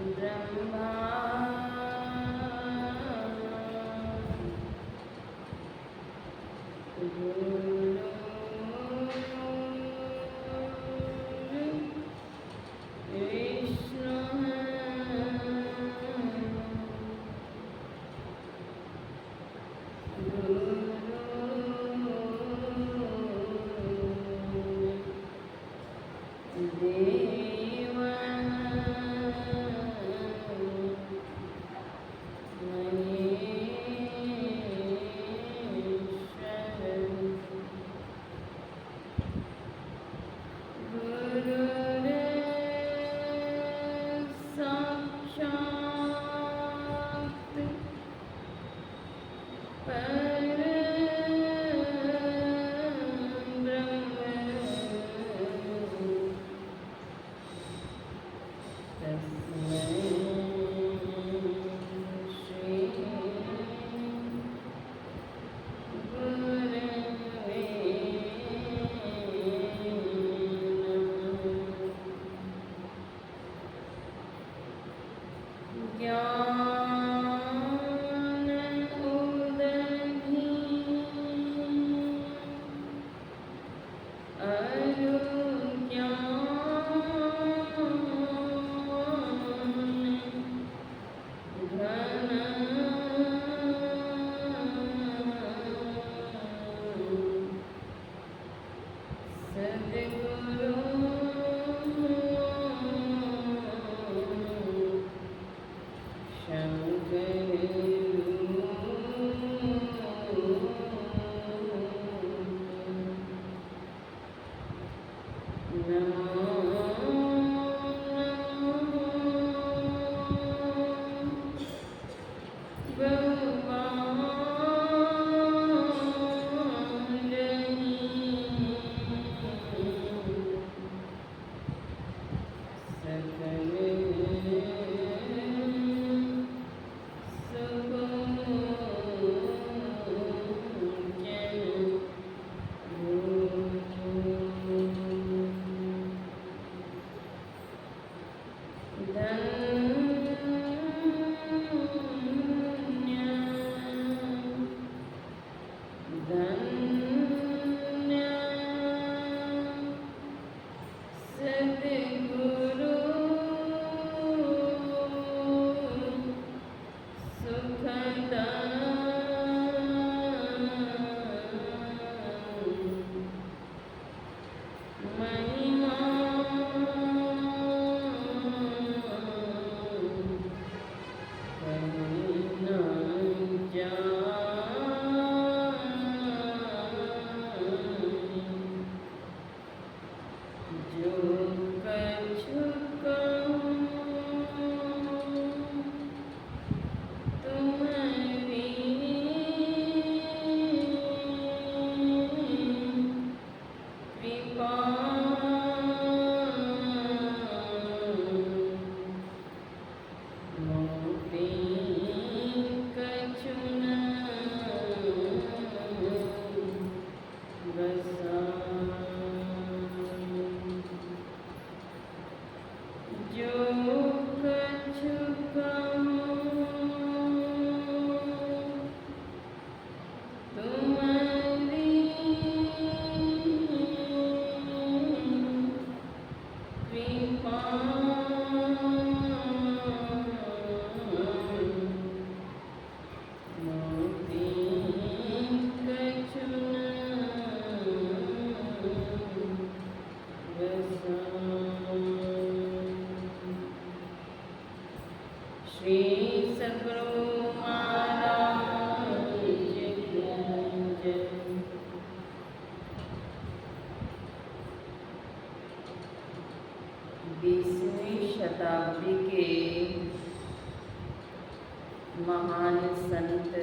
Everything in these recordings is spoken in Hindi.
ब्रह्मा श्री सद्गुरु महाराज की जय। 20वीं शताब्दी के महान संत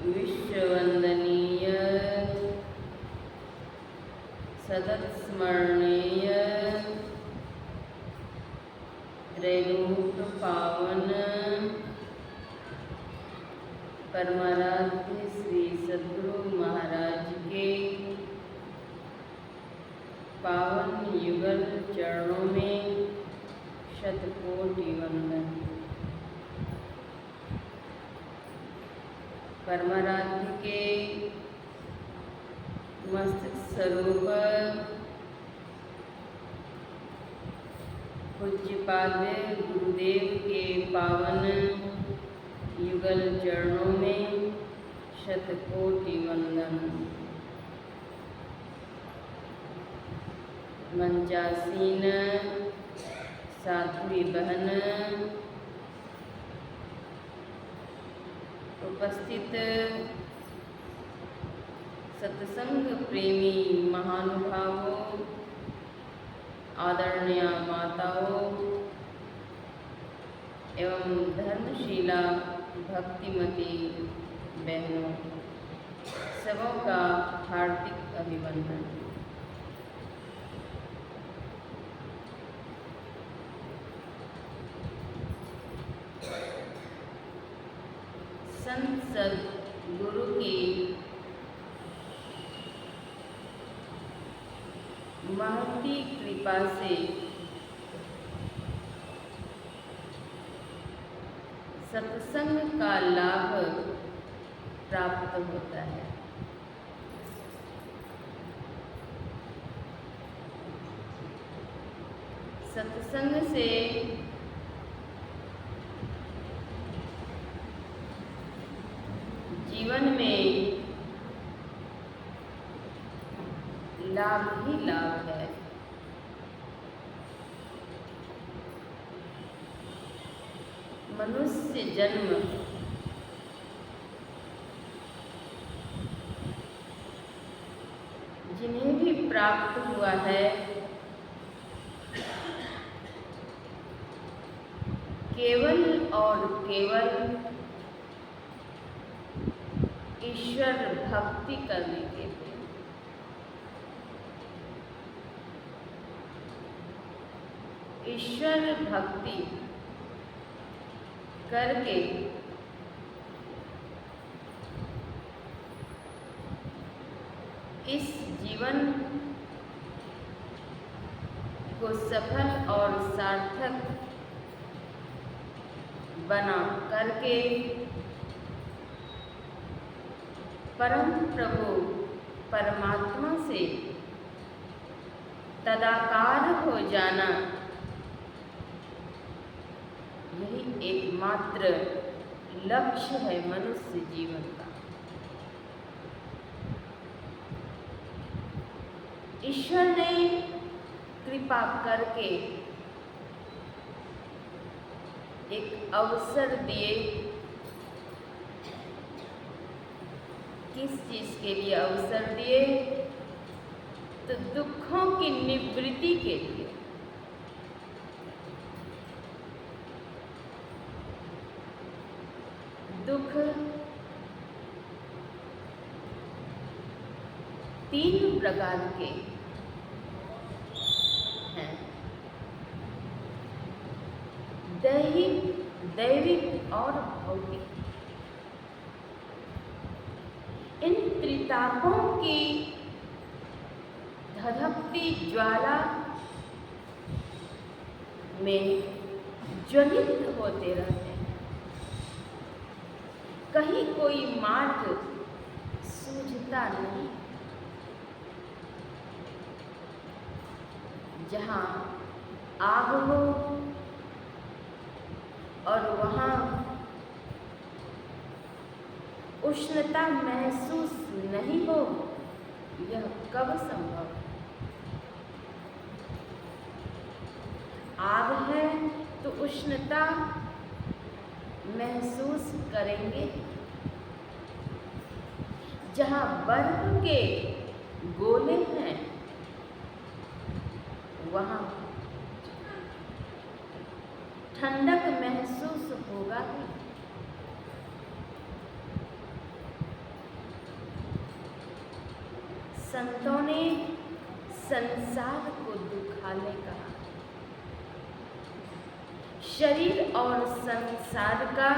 विश्ववंदनीय सतत स्मरणीय त्रैलोक पावन परमाराध्य श्री सद्गुरु महाराज के पावन युगल चरणों में परमाराध्य के मस्तक स्वरूप पूज्यपाद गुरुदेव के पावन युगल चरणों में शतकोटि वंदन। मंचासीन साध्वी बहन, उपस्थित सत्संग प्रेमी महानुभावों, आदरणीय माताओं एवं धर्मशीला भक्तिमती बहनों, सबों का हार्दिक अभिनंदन। संत सद्गुरु की महती कृपा से सत्संग का लाभ प्राप्त होता है। सत्संग से जीवन में लाभ ही लाभ है। मनुष्य जन्म जिन्हें भी प्राप्त हुआ है, केवल और केवल ईश्वर भक्ति करने के लिए। ईश्वर भक्ति करके इस जीवन को सफल और सार्थक बना करके परम प्रभु परमात्मा से तदाकार हो जाना, यही एकमात्र लक्ष्य है मनुष्य जीवन का। ईश्वर ने कृपा करके एक अवसर दिए। किस चीज के लिए अवसर दिए? तो दुखों की निवृत्ति के लिए। दुख तीन प्रकार के हैं, दैविक और भौतिक। इन त्रितापों की धधकती ज्वाला में ज्वलित होते रहते हैं। कहीं कोई मार्ग सूझता नहीं। जहाँ आग हो और वहाँ उष्णता महसूस नहीं हो, यह कब संभव? आग है तो उष्णता महसूस करेंगे। जहाँ बर्फ के गोले हैं, वहाँ ठंडक महसूस होगा ही। संतों ने संसार को दुखाने कहा। शरीर और संसार का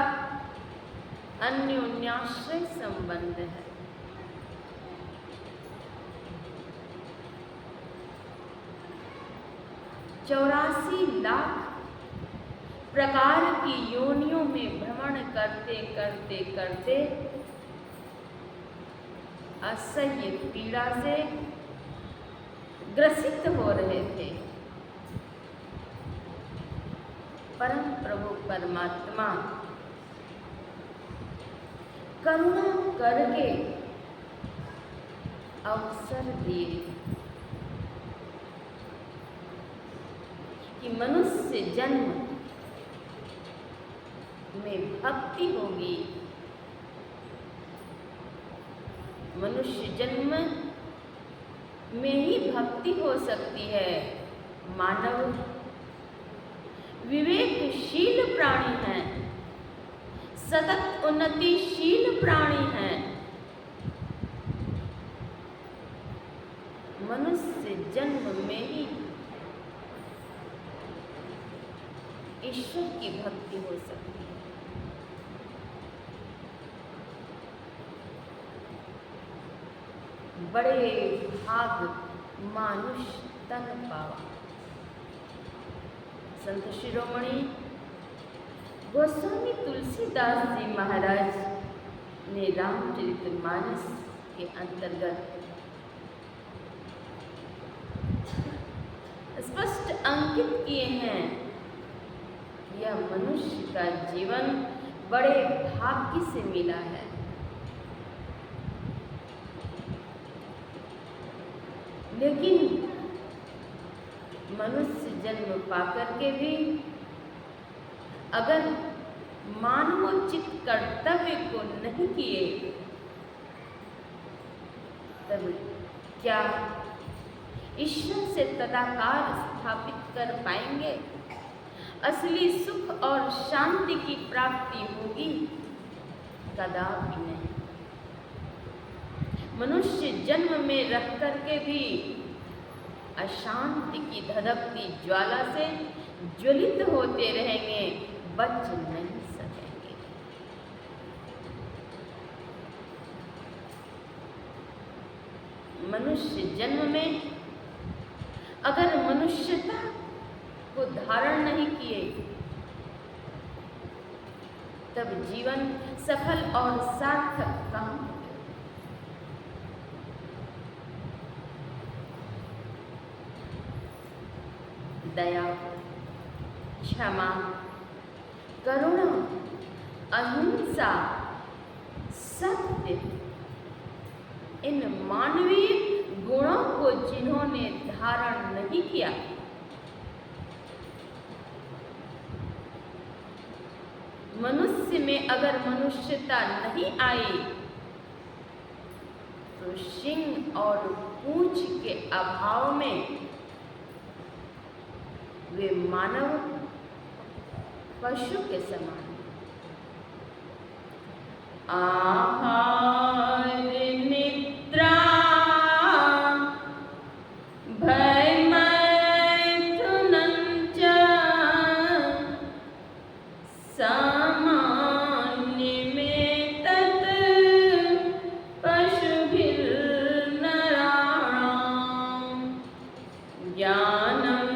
अन्योन्याश्रय संबंध है। चौरासी लाख प्रकार की योनियों में भ्रमण करते करते करते असह्य पीड़ा से ग्रसित हो रहे थे। परम प्रभु परमात्मा करुणा करके अवसर दिए कि मनुष्य जन्म में भक्ति होगी। मनुष्य जन्म में ही भक्ति हो सकती है। मानव विवेकशील प्राणी है, सतत उन्नतिशील प्राणी है। मनुष्य जन्म में ही ईश्वर की भक्ति हो सकती है। बड़े भाग मानुष तन पावा। संत शिरोमणि गोस्वामी तुलसीदास जी महाराज ने रामचरितमानस के अंतर्गत स्पष्ट अंकित किए हैं। यह मनुष्य का जीवन बड़े भाग्य से मिला है। लेकिन मनुष्य जन्म पाकर के भी अगर मानवोचित कर्तव्य को नहीं किए तब क्या ईश्वर से तदाकार स्थापित कर पाएंगे? असली सुख और शांति की प्राप्ति होगी? कदापि नहीं। मनुष्य जन्म में रह करके भी अशांति की धधकती ज्वाला से ज्वलित होते रहेंगे, बच नहीं सकेंगे। मनुष्य जन्म में अगर मनुष्यता को धारण नहीं किए तब जीवन सफल और सार्थक कहाँ? दया, क्षमा, करुणा, अहिंसा, सत्य, इन मानवीय गुणों को जिन्होंने धारण नहीं किया, मनुष्य में अगर मनुष्यता नहीं आई तो सिंह और पूंछ के अभाव में वे मानव पशु के समान। आहार निद्रा भय मैथुनं च सामान्य तत् पशुभिर्नराणाम् ज्ञानं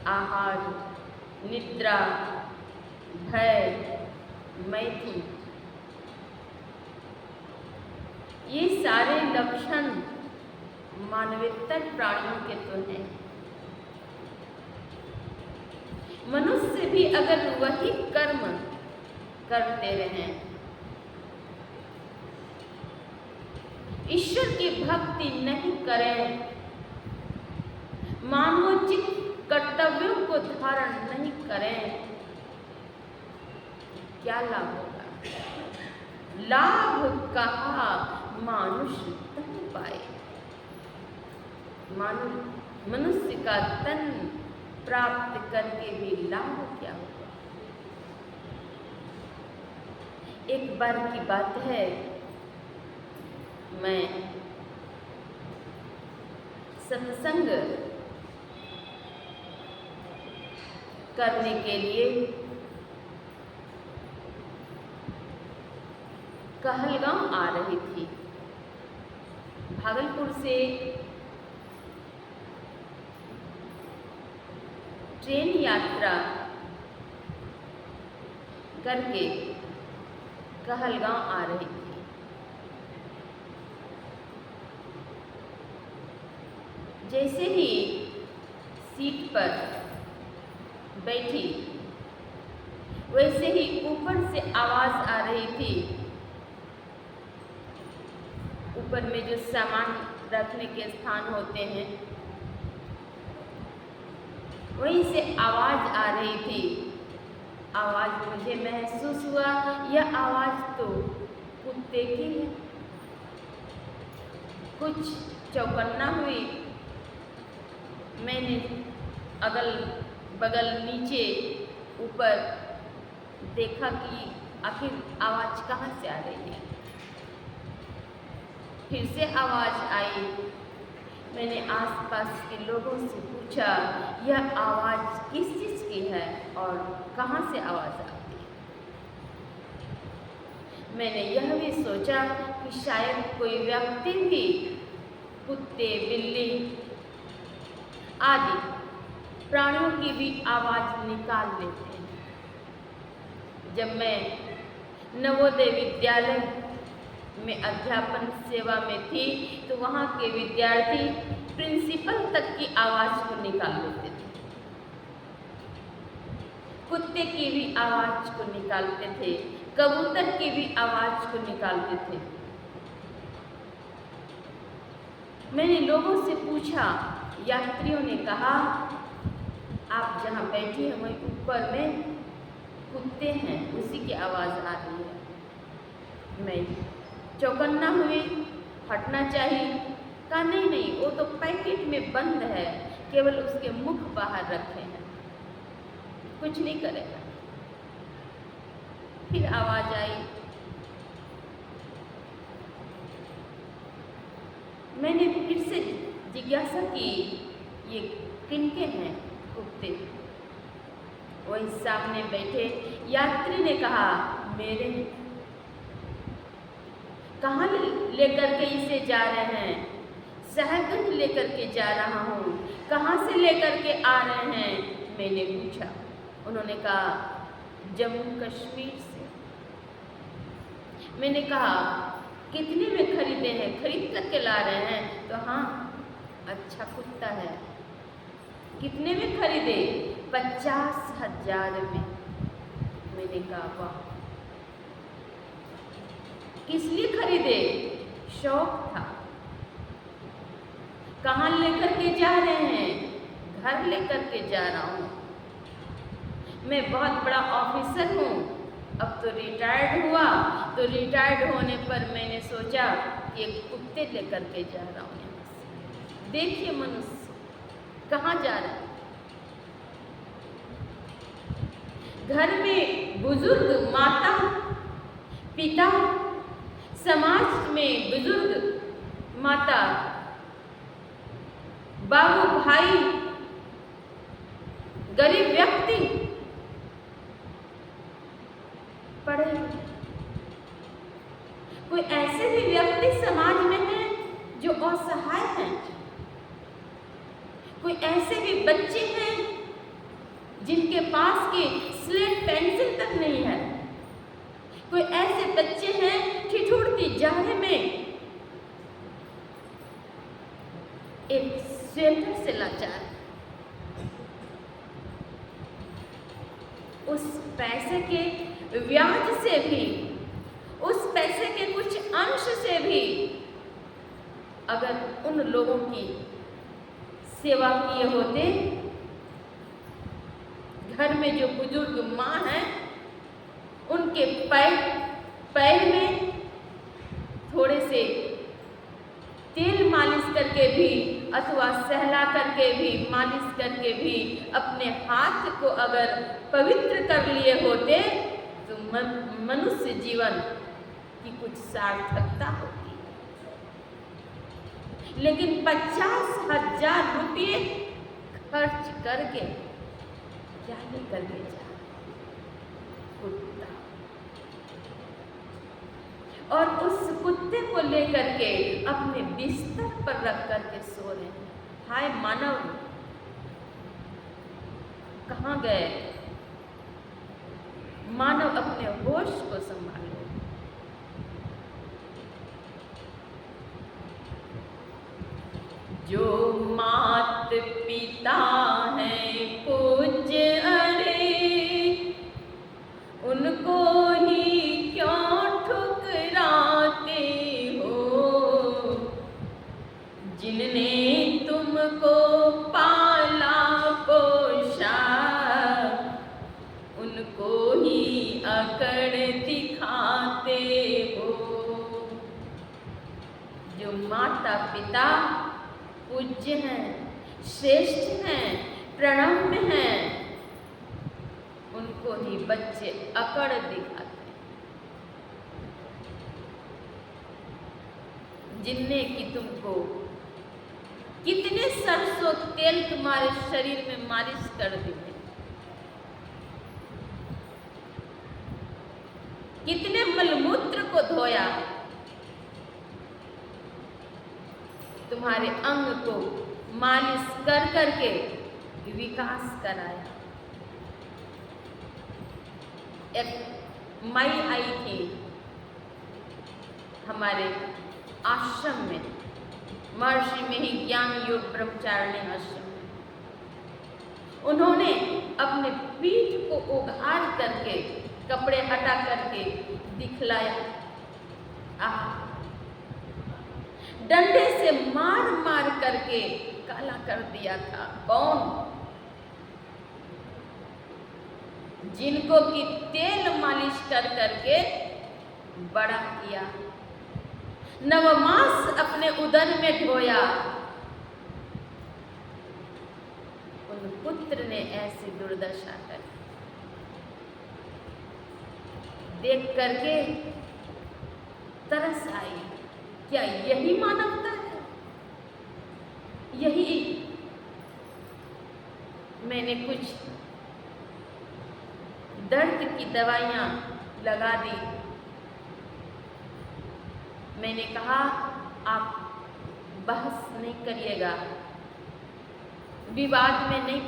आहार, निद्रा, भय, मैथुन, ये सारे लक्षण मानवेतर प्राणियों के तो हैं। मनुष्य भी अगर वही कर्म करते रहें, ईश्वर की भक्ति नहीं करें, मानवोचित कर्तव्यों को धारण नहीं करें, क्या लाभ होगा? लाभ कहा मानुष तन पाए। मनुष्य का तन प्राप्त करके भी लाभ क्या होगा? एक बार की बात है, मैं सत्संग करने के लिए कहलगांव आ रही थी। भागलपुर से ट्रेन यात्रा करके कहलगांव आ रही थी। जैसे ही सीट पर बैठी वैसे ही ऊपर से आवाज आ रही थी। ऊपर में जो सामान रखने के स्थान होते हैं वहीं से आवाज आ रही थी। आवाज मुझे महसूस हुआ यह आवाज तो कुत्ते की है। कुछ चौकन्ना हुई। मैंने अगल बगल नीचे ऊपर देखा कि आखिर आवाज कहाँ से आ रही है। फिर से आवाज आई। मैंने आसपास के लोगों से पूछा यह आवाज किस चीज़ की है और कहाँ से आवाज आती है। मैंने यह भी सोचा कि शायद कोई व्यक्ति भी कुत्ते, बिल्ली आदि प्राणियों की भी आवाज निकाल लेते हैं। जब मैं नवोदय विद्यालय में अध्यापन सेवा में थी तो वहाँ के विद्यार्थी प्रिंसिपल तक की आवाज को निकाल लेते थे। कुत्ते की भी आवाज को निकालते थे, कबूतर की भी आवाज को निकालते थे। मैंने लोगों से पूछा, यात्रियों ने कहा आप जहाँ बैठी हैं वहीं ऊपर में कुत्ते हैं, उसी की आवाज़ आ रही है। मैं चौकन्ना हुई, हटना चाहिए। कहा नहीं नहीं, वो तो पैकेट में बंद है, केवल उसके मुख बाहर रखे हैं, कुछ नहीं करेगा। फिर आवाज़ आई। मैंने फिर से जिज्ञासा की ये किनके हैं कुत्ते। वही सामने बैठे यात्री ने कहा मेरे। कहाँ लेकर के इसे जा रहे हैं? साहेबगंज लेकर के जा रहा हूँ। कहाँ से लेकर के आ रहे हैं? मैंने पूछा। उन्होंने कहा जम्मू कश्मीर से। मैंने कहा कितने में खरीदे हैं? खरीद करके ला रहे हैं? तो हाँ, अच्छा कुत्ता है। कितने में खरीदे? 50,000 में। मैंने कहा वाह, किस लिए खरीदे? शौक था। कहाँ लेकर के जा रहे हैं? घर लेकर के जा रहा हूँ। मैं बहुत बड़ा ऑफिसर हूँ, अब तो रिटायर्ड हुआ, तो रिटायर्ड होने पर मैंने सोचा कि एक कुत्ते लेकर के जा रहा हूँ यहाँ से। देखिए मनुष्य कहाँ जा रहा है। घर में बुजुर्ग माता पिता, समाज में बुजुर्ग माता, बाबू भाई, गरीब व्यक्ति, पढ़े। कोई ऐसे भी व्यक्ति समाज में हैं जो असहाय हैं। कोई ऐसे भी बच्चे हैं जिनके पास के स्लेट पेंसिल तक नहीं है। कोई ऐसे बच्चे हैं ठिठुरती जाड़े में एक स्वेटर से लाचार। उस पैसे के ब्याज से भी, उस पैसे के कुछ अंश से भी अगर उन लोगों की सेवा किए होते, घर में जो बुजुर्ग माँ हैं उनके पैर में थोड़े से तेल मालिश करके भी अथवा सहला करके भी, मालिश करके भी अपने हाथ को अगर पवित्र कर लिए होते तो मनुष्य जीवन की कुछ सार्थकता होती। लेकिन 50,000 रुपये खर्च करके क्या नहीं करके जा कुत्ता। और उस कुत्ते को लेकर के अपने बिस्तर पर रख करके सो रहे हैं। हाय मानव, कहाँ गए? मानव, अपने होश को संभालो। जो मात पिता हैं पूज्य अरे, उनको ही क्यों ठुकराते हो? जिनने तुमको पाला पोषा, उनको ही अकड़ दिखाते हो। जो माता पिता पूज्य हैं, श्रेष्ठ हैं, प्रणम्य हैं, उनको ही बच्चे अकड़ दिखाते हैं। जिनने कि तुमको कितने सरसों तेल तुम्हारे शरीर में मालिश कर दिए, कितने मलमूत्र को धोया, तुम्हारे अंग को मालिश कर करके विकास कराया। एक माई आई थी हमारे आश्रम में, महर्षि में ही ज्ञान योग ब्रह्मचारिणी आश्रम में। उन्होंने अपने पीठ को उघाड़ करके, कपड़े हटा करके दिखलाया। डंडे से मार मार करके काला कर दिया था। कौन? जिनको कि तेल मालिश कर करके बड़ा किया, नवमास अपने उदर में ढोया। उन पुत्र ने ऐसी दुर्दशा कर देख करके तरस आई। क्या यही मानवता है? यही मैंने कुछ दर्द की दवाइयाँ लगा दी। मैंने कहा आप बहस नहीं करिएगा, विवाद में नहीं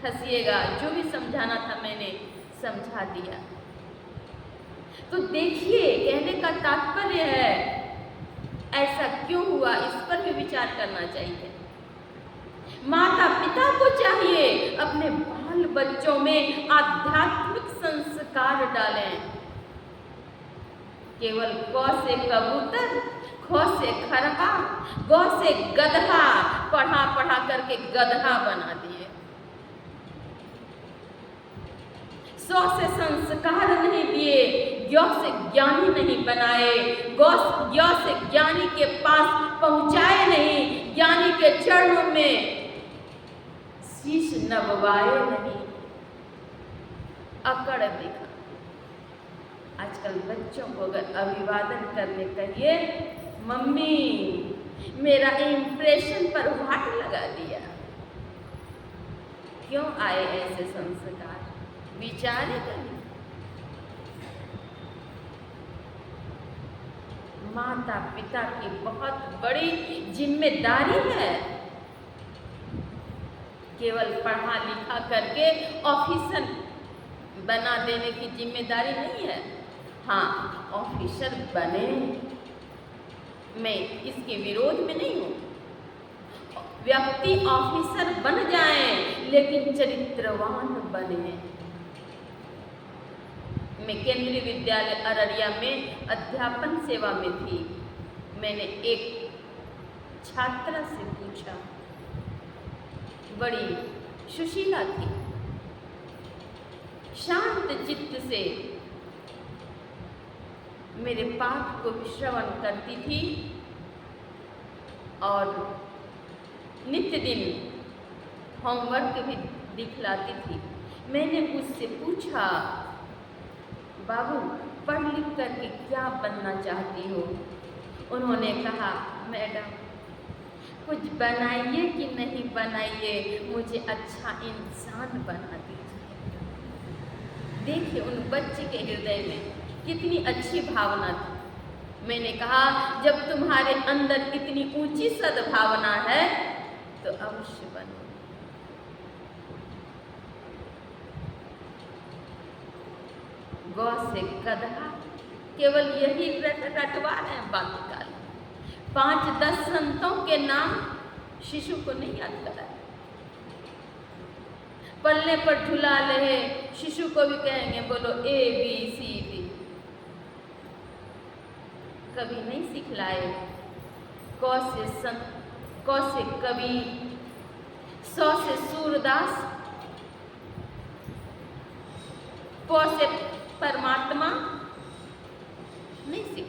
फंसिएगा, जो भी समझाना था मैंने समझा दिया। तो देखिए, कहने का तात्पर्य है ऐसा क्यों हुआ, इस पर भी विचार करना चाहिए। माता पिता को चाहिए अपने बाल बच्चों में आध्यात्मिक संस्कार डालें। केवल क से कबूतर, ख से खरहा, ग से गधा पढ़ा पढ़ा करके गधा बना दिए। स से संस्कार नहीं दिए, य से ज्ञानी नहीं बनाए, य से ज्ञानी के पास पहुंचाए नहीं, ज्ञानी के चरणों में शीश नवाए नहीं, अकड़ दिखा। आजकल बच्चों को अगर अभिवादन करने कहिए, मम्मी मेरा इम्प्रेशन पर वाट लगा दिया। क्यों आए ऐसे संस्कार? विचार करिए। माता पिता की बहुत बड़ी जिम्मेदारी है। केवल पढ़ा लिखा करके ऑफिसर बना देने की जिम्मेदारी नहीं है। हाँ, ऑफिसर बने, मैं इसके विरोध में नहीं हूँ। व्यक्ति ऑफिसर बन जाए लेकिन चरित्रवान बने। मैं केंद्रीय विद्यालय अररिया में अध्यापन सेवा में थी। मैंने एक छात्रा से पूछा, बड़ी सुशीला थी, शांत चित्त से मेरे पाठ को भी श्रवण करती थी और नित्य दिन होमवर्क भी दिखलाती थी। मैंने उससे पूछा, बाबू पढ़ लिख करके क्या बनना चाहती हो? उन्होंने कहा, मैडम कुछ बनाइए कि नहीं बनाइए, मुझे अच्छा इंसान बना दीजिए। देखिए उन बच्चे के हृदय में कितनी अच्छी भावना थी। मैंने कहा जब तुम्हारे अंदर इतनी ऊंची सद्भावना है तो अवश्य बनो। गौ से गधा केवल यही रटवा रहे हैं बाकी काल। 5-10 संतों के नाम शिशु को नहीं याद करा, पल्ले पर झुला रहे शिशु को भी कहेंगे बोलो ABCD, कभी नहीं सिखलाए। क से कबीर, सौ से सूरदास, प से परमात्मा नहीं सीख।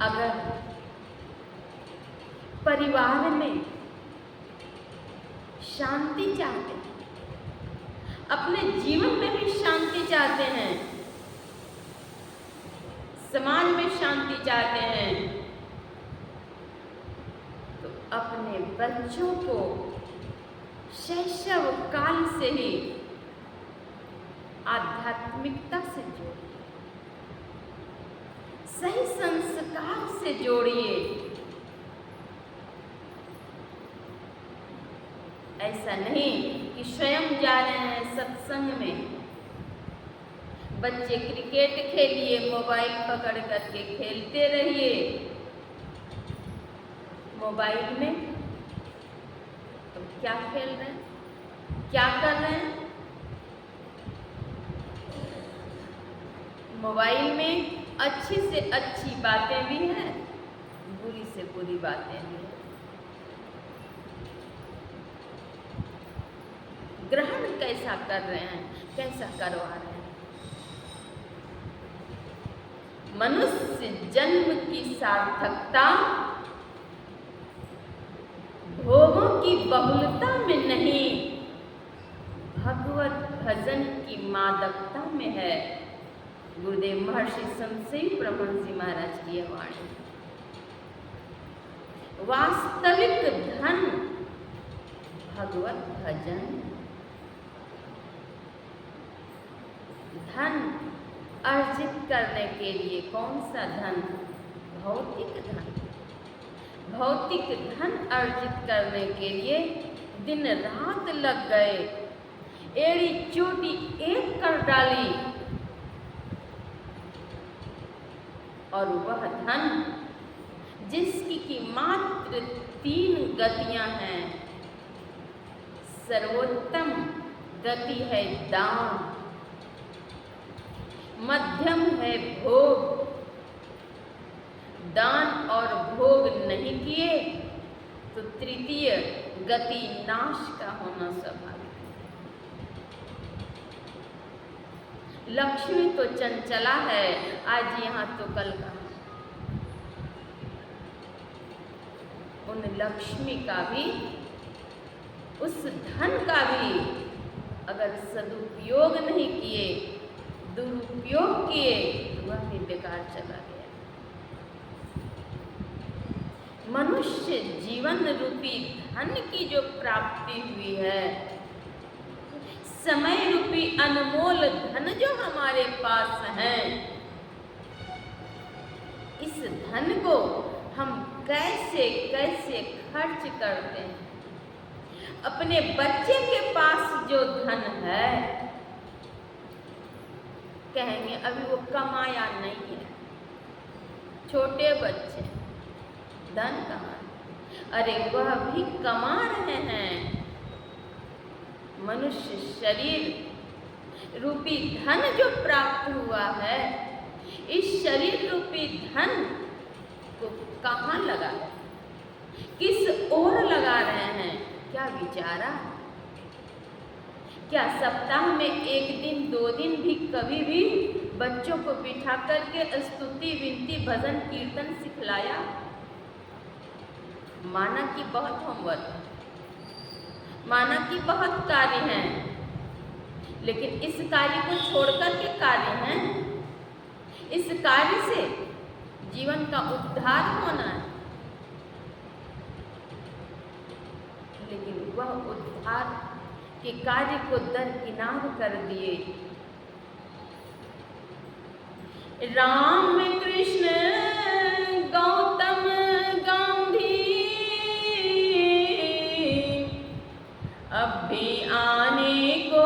अगर परिवार में शांति चाहते हैं, अपने जीवन में भी शांति चाहते हैं, समाज में शांति चाहते हैं, तो अपने बच्चों को शैशव काल से ही आध्यात्मिकता से जोड़िए, सही संस्कार से जोड़िए। ऐसा नहीं कि स्वयं जा रहे हैं सत्संग में, बच्चे क्रिकेट खेलिए, मोबाइल पकड़ करके खेलते रहिए। मोबाइल में तो क्या खेल रहे हैं, क्या कर रहे हैं? मोबाइल में अच्छी से अच्छी बातें भी हैं, बुरी से बुरी बातें भी हैं। ग्रहण कैसा कर रहे हैं, कैसा करवा रहे हैं? मनुष्य जन्म की सार्थकता भोगों की बहुलता में नहीं, भगवत भजन की मादकता में है। गुरुदेव महर्षि संत ब्रह्मण जी महाराज की यह वाणी। वास्तविक धन भगवत भजन। धन अर्जित करने के लिए कौन सा धन? भौतिक धन। भौतिक धन अर्जित करने के लिए दिन रात लग गए, एड़ी चोटी एक कर डाली, और वह धन जिसकी की मात्र 3 गतियां हैं। सर्वोत्तम गति है दान, मध्यम है भोग। दान और भोग नहीं किए तो तृतीय गति नाश का होना स्वाभाविक है। लक्ष्मी तो चंचला है, आज यहाँ तो कल कहाँ। उन लक्ष्मी का भी, उस धन का भी अगर सदुपयोग नहीं किए, दुरुपयोग किए तो वह भी बेकार चला गया। मनुष्य जीवन रूपी धन की जो प्राप्ति हुई है, समय रूपी अनमोल धन जो हमारे पास है, इस धन को हम कैसे कैसे खर्च करते हैं। अपने बच्चे के पास जो धन है, कहेंगे अभी वो कमाया नहीं है, छोटे बच्चे धन कहाँ? अरे वह भी कमा रहे हैं। मनुष्य शरीर रूपी धन जो प्राप्त हुआ है, इस शरीर रूपी धन को कहाँ लगा, किस ओर लगा रहे हैं? क्या विचारा? क्या सप्ताह में 1 दिन 2 दिन भी कभी भी बच्चों को बिठा करके स्तुति विनती भजन कीर्तन सिखलाया? माना कि बहुत होमवर्क है, माना कि बहुत कार्य हैं, लेकिन इस कार्य को छोड़कर के कार्य हैं। इस कार्य से जीवन का उद्धार होना है, लेकिन वह उद्धार के कार्य को दरकिनार कर दिए राम कृष्ण गौतम गांधी अब भी आने को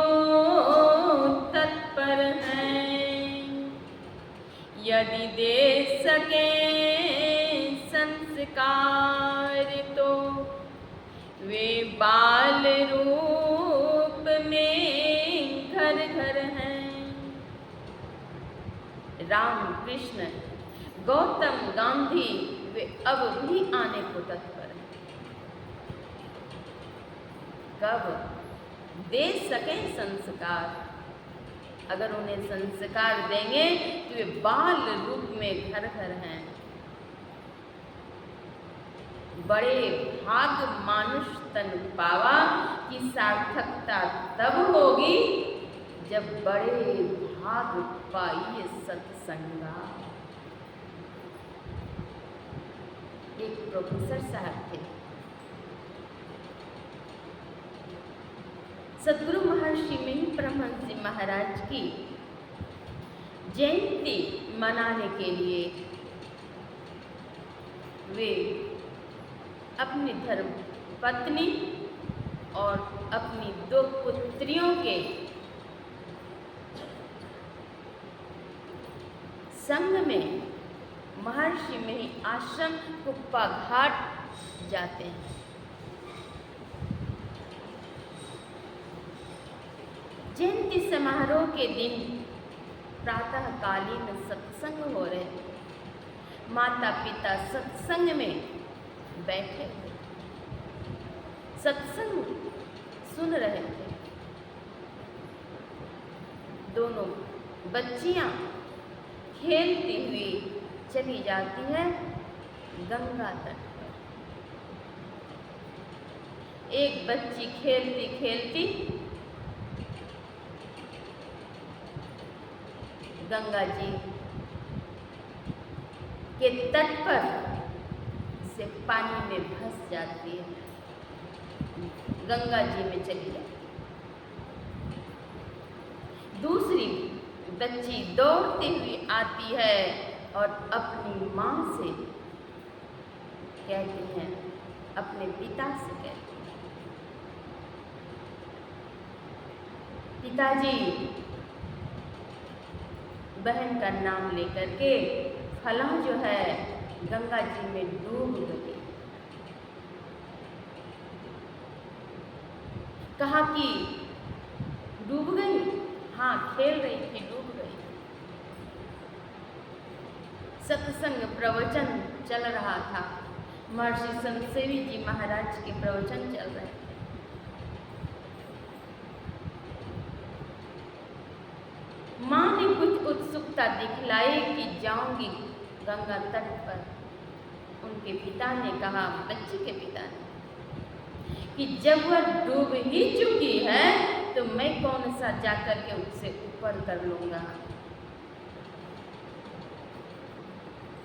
तत्पर हैं। यदि दे सके संस्कार तो वे बाल रूप में घर घर हैं। राम कृष्ण गौतम गांधी वे अब भी आने को तत्पर हैं। कब दे सके संस्कार, अगर उन्हें संस्कार देंगे तो वे बाल रूप में घर घर हैं। बड़े भाग मानुष तन पावा की सार्थकता तब होगी जब बड़े भाग पाइए सत्संगा। एक प्रोफेसर साहब थे, सद्गुरु महर्षि मिहिर परमहंस जी महाराज की जयंती मनाने के लिए वे अपनी धर्म पत्नी और अपनी 2 पुत्रियों के संग में महर्षि मिहिर आश्रम कुप्पा घाट जाते हैं। जयंती समारोह के दिन प्रातःकालीन सत्संग हो रहे थे। माता पिता सत्संग में बैठे थे, सत्संग सुन रहे थे। दोनों बच्चियां खेलती हुई चली जाती है गंगा तट पर। एक बच्ची खेलती खेलती गंगा जी के तट पर से पानी में फंस जाती है, गंगा जी में चली जाती है। दूसरी बच्ची दौड़ती हुई आती है और अपनी माँ से कहती है, अपने पिता से कहती है, पिताजी बहन का नाम लेकर के फला जो है गंगा जी में डूब गई। कहा कि डूब गई? हाँ, खेल रही थी, डूब गई। सत्संग प्रवचन चल रहा था, महर्षि संतसेवी जी महाराज के प्रवचन चल रहे थे। माँ ने कुछ उत्सुकता दिखलाई कि जाऊंगी गंगा तट पर। उनके पिता ने कहा, बच्ची के पिता ने, कि जब वह डूब ही चुकी है तो मैं कौन सा जाकर के उससे ऊपर कर लूंगा।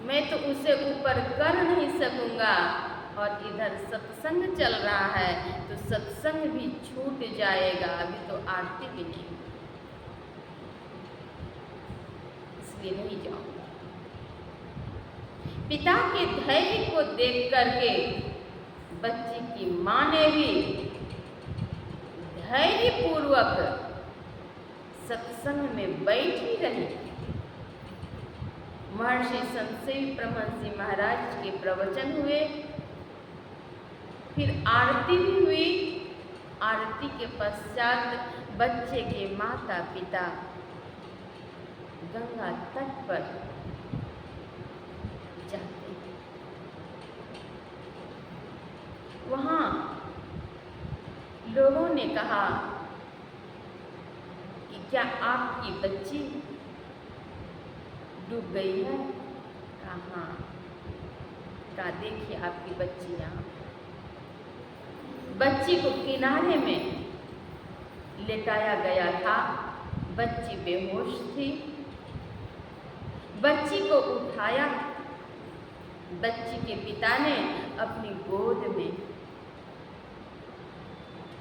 मैं तो उसे ऊपर कर नहीं सकूंगा और इधर सत्संग चल रहा है तो सत्संग भी छूट जाएगा, अभी तो आरती भी नहीं, इसलिए नहीं जाऊंगा। पिता के धैर्य को देख करके बच्ची की माँ ने भी धैर्य पूर्वक सत्संग में बैठी रही। महर्षि संतसेवी परमहंस जी महाराज के प्रवचन हुए, फिर आरती भी हुई। आरती के पश्चात बच्चे के माता पिता गंगा तट पर जाते हैं। वहाँ लोगों ने कहा कि क्या आपकी बच्ची डूब गई है? कहा, कहा देखिए आपकी बच्ची यहाँ। बच्ची को किनारे में लेटाया गया था, बच्ची बेहोश थी। बच्ची को उठाया, बच्ची के पिता ने अपनी गोद में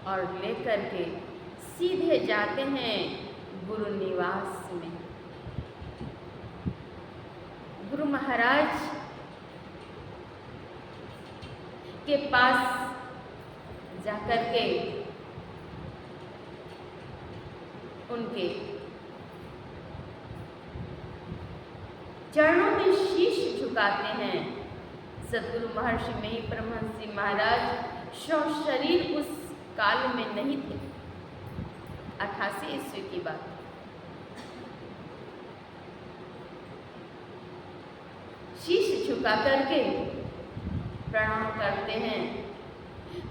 और लेकर के सीधे जाते हैं गुरु निवास में। गुरु महाराज के पास जाकर के उनके चरणों में शीश झुकाते हैं। सद्गुरु महर्षि मही परमहंस जी महाराज शरीर उस काल में नहीं थे। 88 ईस्वी की बात। शीश झुका करके प्रणाम करते हैं,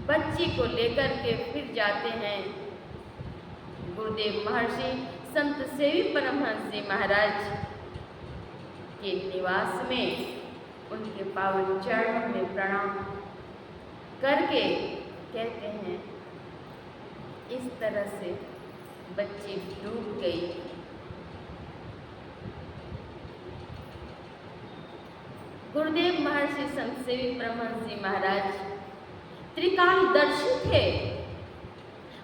बच्ची को लेकर के फिर जाते हैं गुरुदेव महर्षि संत सेवी परमहंस जी महाराज के निवास में। उनके पावन चरणों में प्रणाम करके कहते हैं, इस तरह से बच्ची डूब गई। गुरुदेव महर्षि संत सेवी परमहंस जी महाराज त्रिकालदर्शी थे,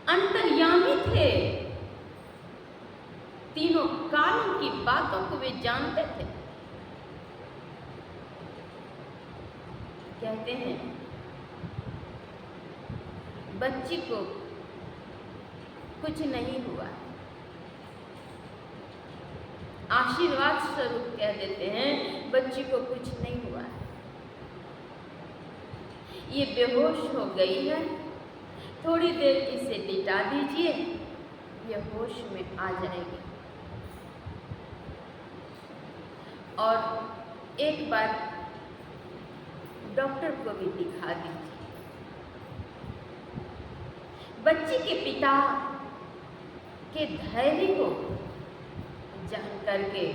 अंतर्यामी थे, तीनों कालों की बातों को वे जानते थे। कहते हैं बच्ची को कुछ नहीं हुआ, आशीर्वाद स्वरूप कह देते हैं बच्ची को कुछ नहीं हुआ है, ये बेहोश हो गई है, थोड़ी देर इसे लिटा दीजिए, ये होश में आ जाएगी। और एक बार डॉक्टर को भी दिखा दीजिए। बच्ची के पिता के धैर्य को जान करके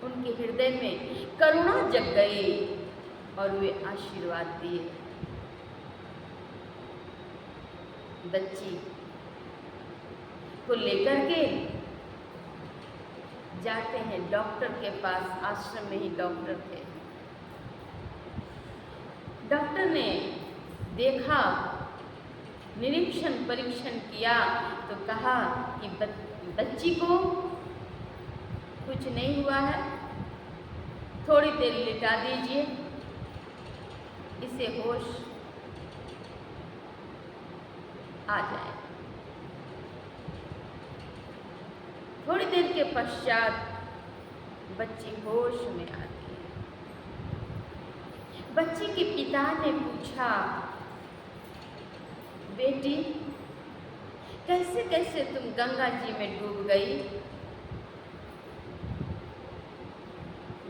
उनके हृदय में करुणा जग गई और वे आशीर्वाद दिए। बच्ची को लेकर के जाते हैं डॉक्टर के पास। आश्रम में ही डॉक्टर थे। डॉक्टर ने देखा, निरीक्षण परीक्षण किया तो कहा कि बच्ची को कुछ नहीं हुआ है, थोड़ी देर लिटा दीजिए, इसे होश आ जाए। थोड़ी देर के पश्चात बच्ची होश में आती है। बच्ची के पिता ने पूछा, बेटी कैसे कैसे तुम गंगा जी में डूब गई?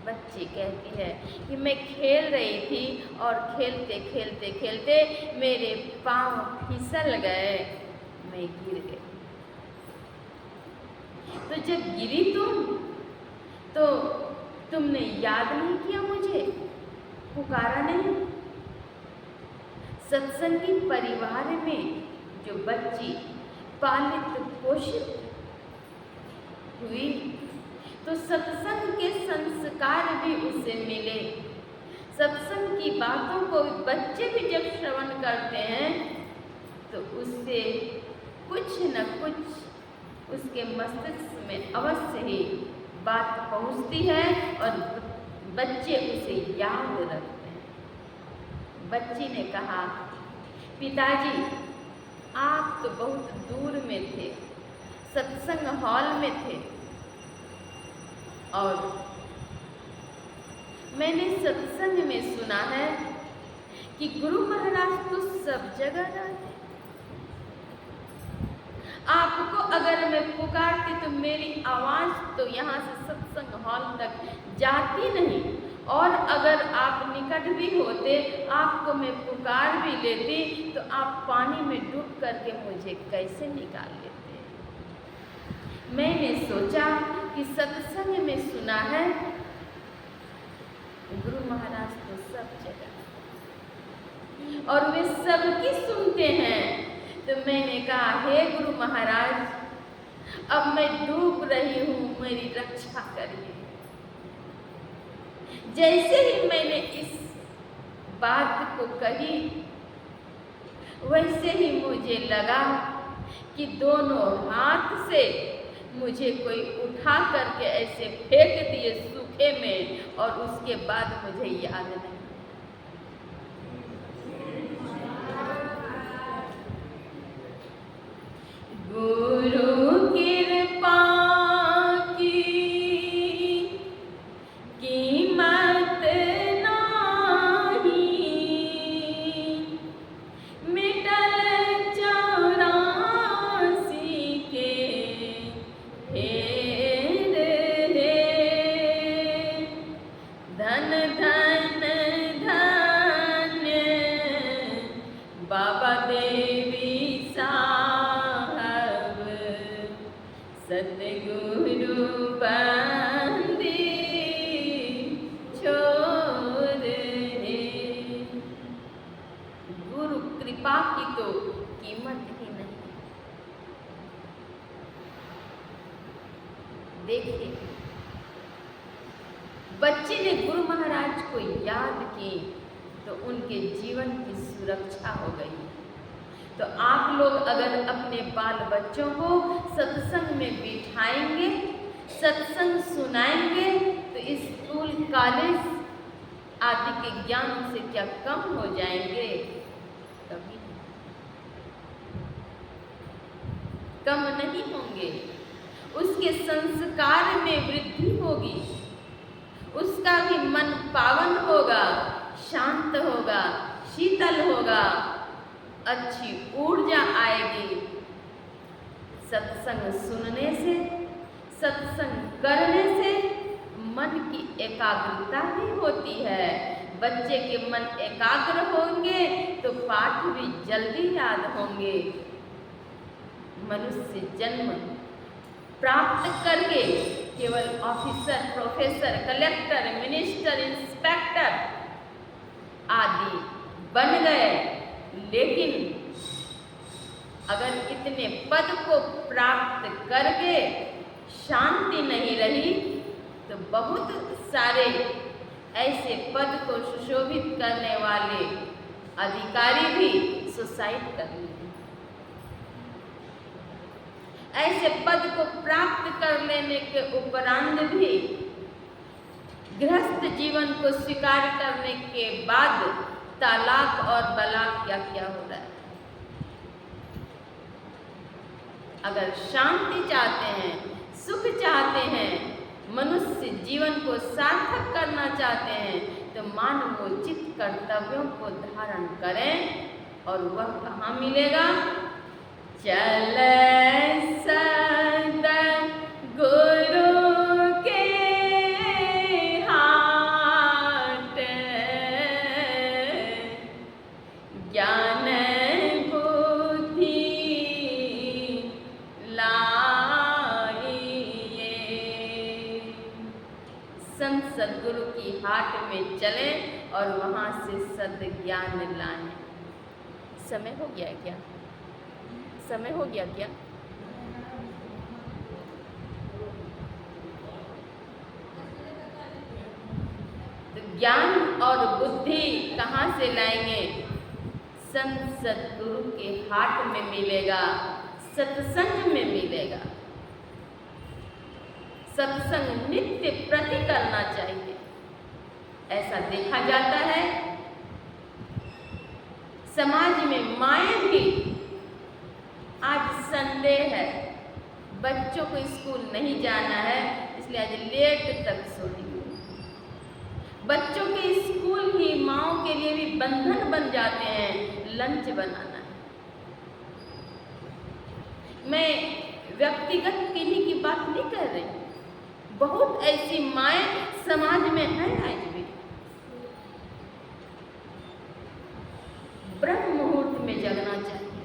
बच्ची कहती है कि मैं खेल रही थी और खेलते खेलते खेलते मेरे पांव फिसल गए, मैं गिर गई। तो जब गिरी तुम तो तुमने याद नहीं किया मुझे, पुकारा नहीं। सत्संगी परिवार में जो बच्ची पालित पोषित हुई तो सत्संग के संस्कार भी उसे मिले। सत्संग की बातों को बच्चे भी जब श्रवण करते हैं तो उससे कुछ न कुछ उसके मस्तिष्क में अवश्य ही बात पहुंचती है और बच्चे उसे याद रखते हैं। बच्ची ने कहा, पिताजी आप तो बहुत दूर में थे, सत्संग हॉल में थे और मैंने सत्संग में सुना है कि गुरु महाराज तो सब जगह रहते। आपको अगर मैं पुकारती तो मेरी आवाज़ तो यहाँ से सत्संग हॉल तक जाती नहीं, और अगर आप निकट भी होते, आपको मैं पुकार भी लेती तो आप पानी में डूब करके मुझे कैसे निकाल लेते। मैंने सोचा कि सत्संग में सुना है गुरु महाराज तो सब जगह और वे सबकी सुनते हैं। तो मैंने कहा, हे गुरु महाराज, अब मैं डूब रही हूँ, मेरी रक्षा करिए। जैसे ही मैंने इस बात को कही वैसे ही मुझे लगा कि दोनों हाथ से मुझे कोई उठा करके ऐसे फेंक दिए सूखे जूठे में, और उसके बाद मुझे याद नहीं। गुरु कृपा की कीमत नाही, मिटल 84 के फेर रे, धन धन धन्य बाबा देवी साहब, सतगुरु बंदी छोड़ रे। गुरु कृपा की तो कीमत ही नहीं। देखिए, बच्चे ने गुरु महाराज को याद की तो उनके जीवन की सुरक्षा हो गई। तो आप लोग अगर अपने बाल बच्चों को सत्संग में बिठाएंगे, सत्संग सुनाएंगे, तो स्कूल कॉलेज आदि के ज्ञान से क्या कम हो जाएंगे? कभी कम नहीं होंगे। उसके संस्कार में वृद्धि होगी, उसका भी मन पावन होगा, शांत होगा, शीतल होगा, अच्छी ऊर्जा आएगी। सत्संग सुनने से, सत्संग करने से मन की एकाग्रता भी होती है। बच्चे के मन एकाग्र होंगे तो पाठ भी जल्दी याद होंगे। मनुष्य जन्म प्राप्त करके केवल officer, professor, collector, minister, inspector आदि बन गए, लेकिन अगर इतने पद को प्राप्त करके शांति नहीं रही तो बहुत सारे ऐसे पद को सुशोभित करने वाले अधिकारी भी सुसाइड कर लेते। ऐसे पद को प्राप्त कर लेने के उपरांत भी गृहस्थ जीवन को स्वीकार करने के बाद तलाक और बलाक क्या क्या हो रहा है। अगर शांति चाहते हैं, सुख चाहते हैं, मनुष्य जीवन को सार्थक करना चाहते हैं, तो मानवोचित कर्तव्यों को धारण करें। और वह कहाँ मिलेगा? चले सद्गुरु के हाट, ज्ञान बुद्धि लाइए। संत सद्गुरु की हाट में चलें और वहाँ से सद्ज्ञान लाएं। समय हो गया क्या? समय हो गया क्या? तो ज्ञान और बुद्धि कहाँ से लाएंगे? संत सद्गुरु के हाट में मिलेगा, सत्संग में मिलेगा। सत्संग नित्य प्रति करना चाहिए। ऐसा देखा जाता है समाज में माएं भी, आज संडे है, बच्चों को स्कूल नहीं जाना है, इसलिए आज लेट तक सोएंगे। बच्चों के स्कूल ही माओं के लिए भी बंधन बन जाते हैं, लंच बनाना है। मैं व्यक्तिगत किन्हीं की बात नहीं कर रही, बहुत ऐसी माएं समाज में हैं आज भी। ब्रह्म मुहूर्त में जगना चाहिए।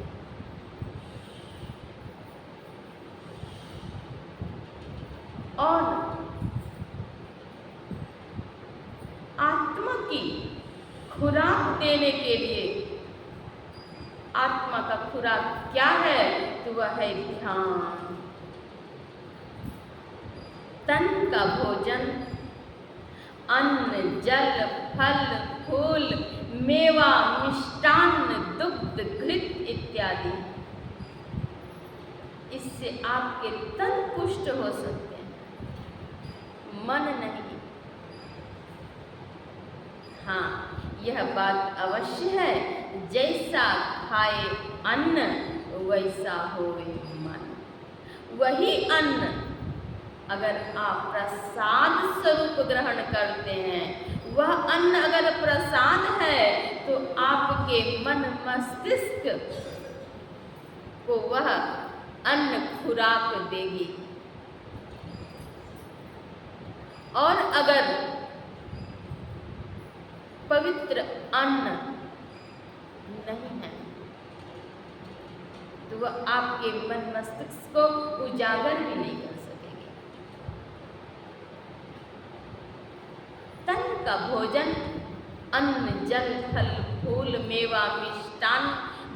और आत्मा की खुराक देने के लिए, आत्मा का खुराक क्या है? तो वह है ध्यान। तन का भोजन अन्न, जल, फल, फूल, मेवा, मिष्टान्न, दुग्ध, घृत इत्यादि। इससे आपके तन पुष्ट हो सकते हैं, मन नहीं। हाँ, यह बात अवश्य है, जैसा खाए अन्न वैसा होवे मन। वही अन्न अगर आप प्रसाद स्वरूप ग्रहण करते हैं, वह अन्न अगर प्रसाद है तो आपके मन मस्तिष्क को वह अन्न खुराक देगी। और अगर पवित्र अन्न नहीं है तो वह आपके मन मस्तिष्क को उजागर भी नहीं कर सकेगी। तन का भोजन अन्न, जल, फल, फूल, मेवा, मिष्टान,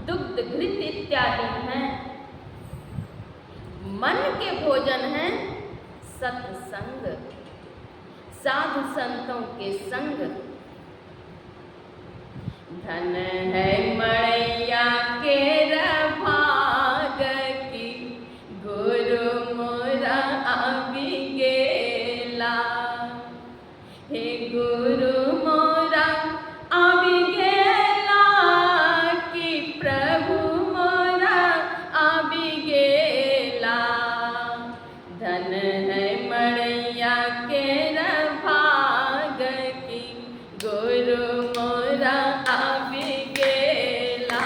दुग्ध, घृत इत्यादि हैं। मन के भोजन हैं सत्संग, साधु संतों के संग। धन है मड़ैया के भाग की, गुरु मोरा अभी गेला। हे गुरु मोरा अभी गेला, कि प्रभु मोरा अभी गेला। धन है मड़ैया के भाग की, गुरु मोरा अभी गेला।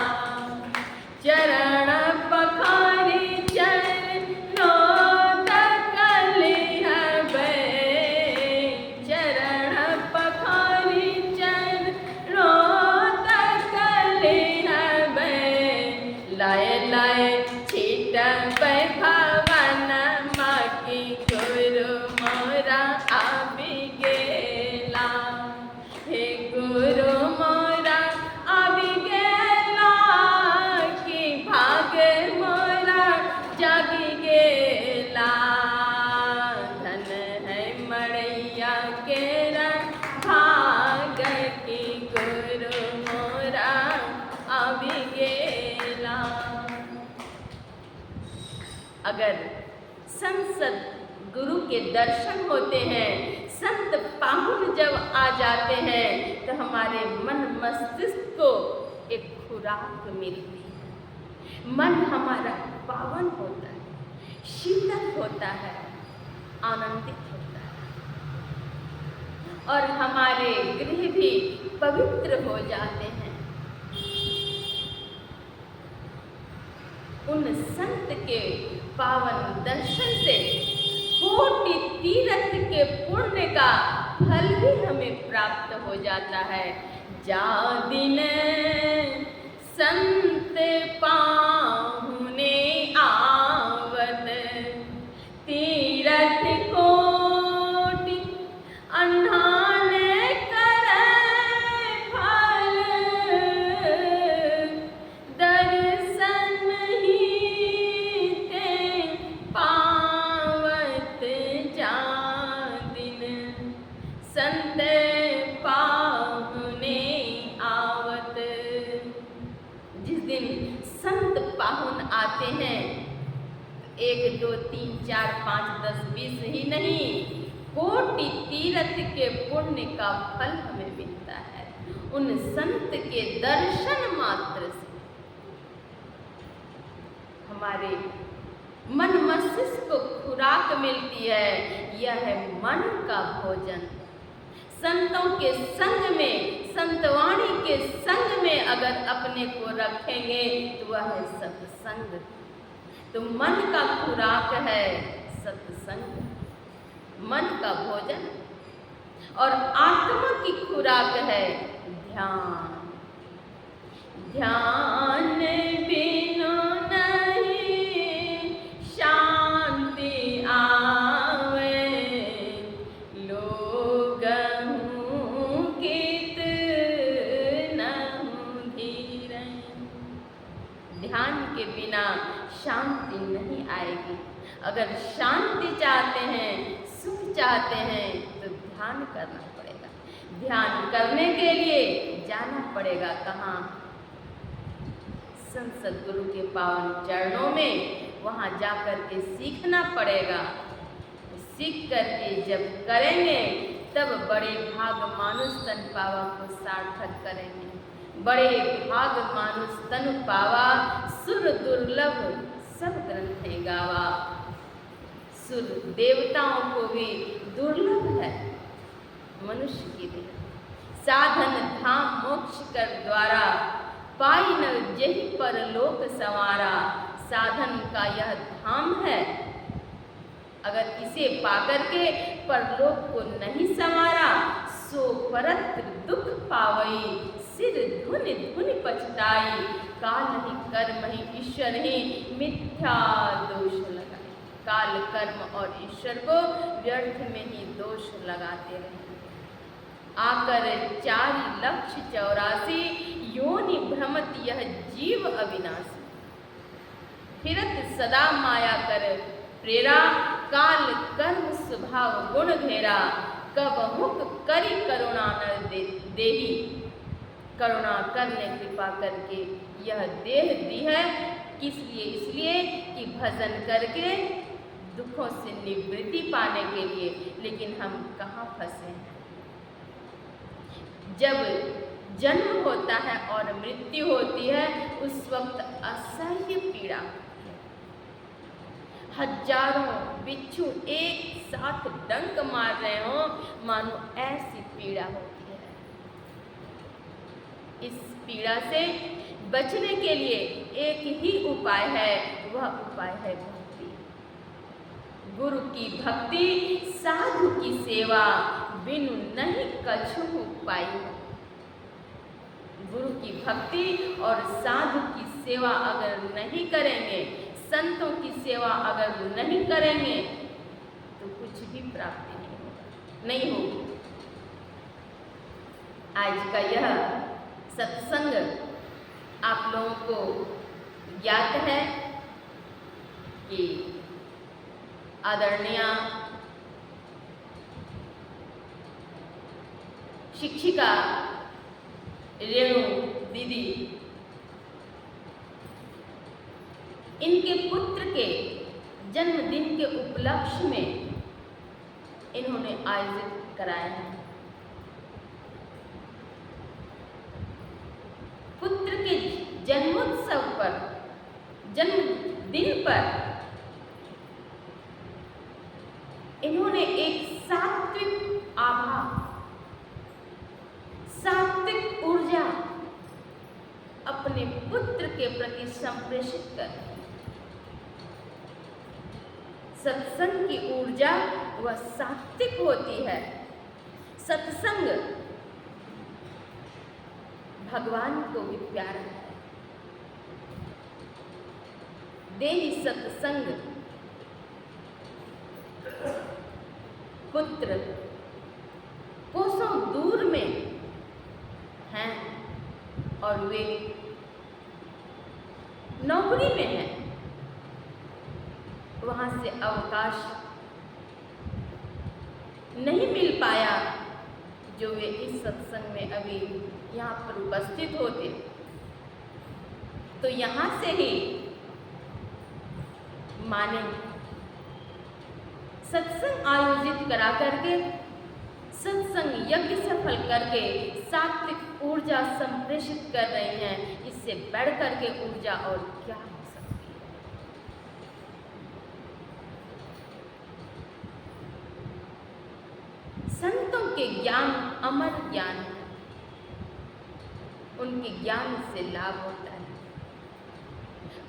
चरण पखारी चरणों तक लिहबै, चरण पखारी चरणों तक लिहबै। लाए लाए छिटबै भवन माकी, गुरु मोरा अभी गेला। हे गुरु मोरा अभी गेला, कि भाग मोरा जागी गेला। धन है मड़ैया के भाग की, गुरु मोरा अभी गेला। अगर संसद गुरु के दर्शन होते हैं, संत पाहुन जब आ जाते हैं, तो हमारे मन मस्तिष्क को एक खुराक मिलती है। मन हमारा पावन होता है, शीतल होता है, आनंदित होता है, और हमारे गृह भी पवित्र हो जाते हैं। उन संत के पावन दर्शन से कोटि तीर्थ के पुण्य का फल भी हमें प्राप्त हो जाता है। जा दिन संत पाहुने आवत, तीर्थ कोटि अन्हान करे फल। दर्शन ही ते पावत जा दिन, संत पाहुने आवत। जिस दिन संत पाहुन आते हैं, 1, 2, 3, 4, 5, 10, 20 ही नहीं, कोटि तीर्थ के पुण्य का फल हमें मिलता है उन संत के दर्शन मात्र से। हमारे मन मस्तिष्क को खुराक मिलती है। यह है मन का भोजन। संतों के संग में, संतवाणी के संग में अगर अपने को रखेंगे तो वह है सत्संग। तो मन का खुराक है सत्संग, मन का भोजन, और आत्मा की खुराक है ध्यान। ध्यान बिनु नहीं शांति आवे, लोगहु कित नहु धीरै। ध्यान के बिना शांति नहीं आएगी। अगर शांति चाहते हैं, सुख चाहते हैं, तो ध्यान करना पड़ेगा। ध्यान करने के लिए जाना पड़ेगा कहाँ? संत गुरु के पावन चरणों में। वहाँ जाकर के सीखना पड़ेगा। सीख करके जब करेंगे तब बड़े भाग मानुष तन पावा को सार्थक करेंगे। बड़े भाग मानुष तन पावा, सुर दुर्लभ सब ग्रंथे गावा। सुर देवताओं को भी दुर्लभ है मनुष्य की देह। साधन धाम मोक्ष कर द्वारा, पाई न जेहि परलोक संवारा। साधन का यह धाम है, अगर इसे पाकर के परलोक को नहीं संवारा, सो परत्र दुख पावई, सिर धुन धुन पछताई। काल ही कर्म ही ईश्वर ही, मिथ्या दोष लगाए। काल कर्म और ईश्वर को व्यर्थ में ही दोष लगाते रहे। आकर 4,84,00,000 योनि भ्रमत यह जीव अविनाशी। फिरत सदा माया कर प्रेरा, काल कर्म स्वभाव गुण घेरा। कबहुक करी करुणा नर देही, करुणा करने कृपा करके यह देह दी है। किस लिए? इसलिए कि भजन करके दुखों से निवृत्ति पाने के लिए। लेकिन हम कहाँ फंसे हैं? जब जन्म होता है और मृत्यु होती है, उस वक्त असह्य पीड़ा होती है। हजारों बिच्छू एक साथ डंक मार रहे हो, मानो ऐसी पीड़ा होती है। इस पीड़ा से बचने के लिए एक ही उपाय है, वह उपाय है भक्ति। गुरु की भक्ति, साधु की सेवा, बिनु नहीं कछु पाई। गुरु की भक्ति और साधु की सेवा अगर नहीं करेंगे, संतों की सेवा अगर नहीं करेंगे, तो कुछ भी प्राप्ति नहीं होगी। आज का यह सत्संग आप लोगों को ज्ञात है कि आदरणीय शिक्षिका रेणु दीदी इनके पुत्र के जन्मदिन के उपलक्ष्य में इन्होंने आयोजित कराया है। पुत्र के जन्मोत्सव पर, जन्मदिन पर इन्होंने एक सात्विक आभा, सात्विक ऊर्जा अपने पुत्र के प्रति संप्रेषित कर। सत्संग की ऊर्जा वह सात्विक होती है। सत्संग भगवान को भी प्यारा है। देहि सत्संग पुत्र कोसों दूर में हैं और वे नौकरी में हैं, वहां से अवकाश नहीं मिल पाया जो वे इस सत्संग में अभी यहाँ पर उपस्थित होते। तो यहाँ से ही माने सत्संग आयोजित करा करके, सत्संग यज्ञ सफल करके सात्विक ऊर्जा संप्रेषित कर रही हैं। इससे बढ़ करके ऊर्जा और क्या हो सकती है? संतों के ज्ञान अमर ज्ञान है, उनके ज्ञान से लाभ होता है।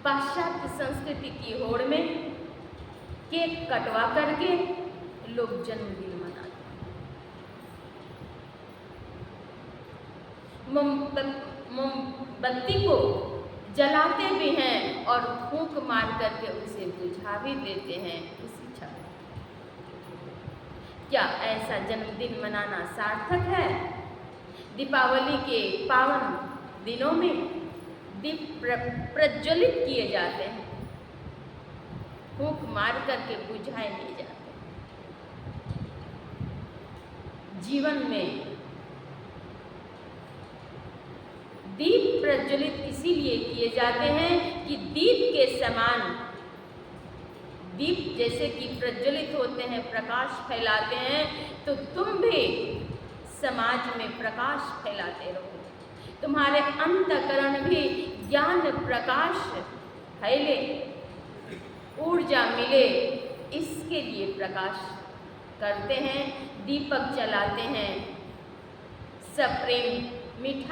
पाश्चात्य संस्कृति की होड़ में केक कटवा करके लोग जन्मदिन मनाते हैं। मोमबत्ती को जलाते भी हैं और फूंक मार करके उसे बुझा भी देते हैं उसी क्षण। क्या ऐसा जन्मदिन मनाना सार्थक है? दीपावली के पावन दिनों में दीप प्रज्वलित किए जाते हैं, फूंक मार करके बुझाए नहीं जाते। जीवन में दीप प्रज्वलित इसीलिए किए जाते हैं कि दीप के समान दीप जैसे कि प्रज्वलित होते हैं, प्रकाश फैलाते हैं, तो तुम भी समाज में प्रकाश फैलाते रहो। तुम्हारे अंतःकरण भी ज्ञान प्रकाश फैले, ऊर्जा मिले, इसके लिए प्रकाश करते हैं, दीपक जलाते हैं। सब प्रेम मिठाई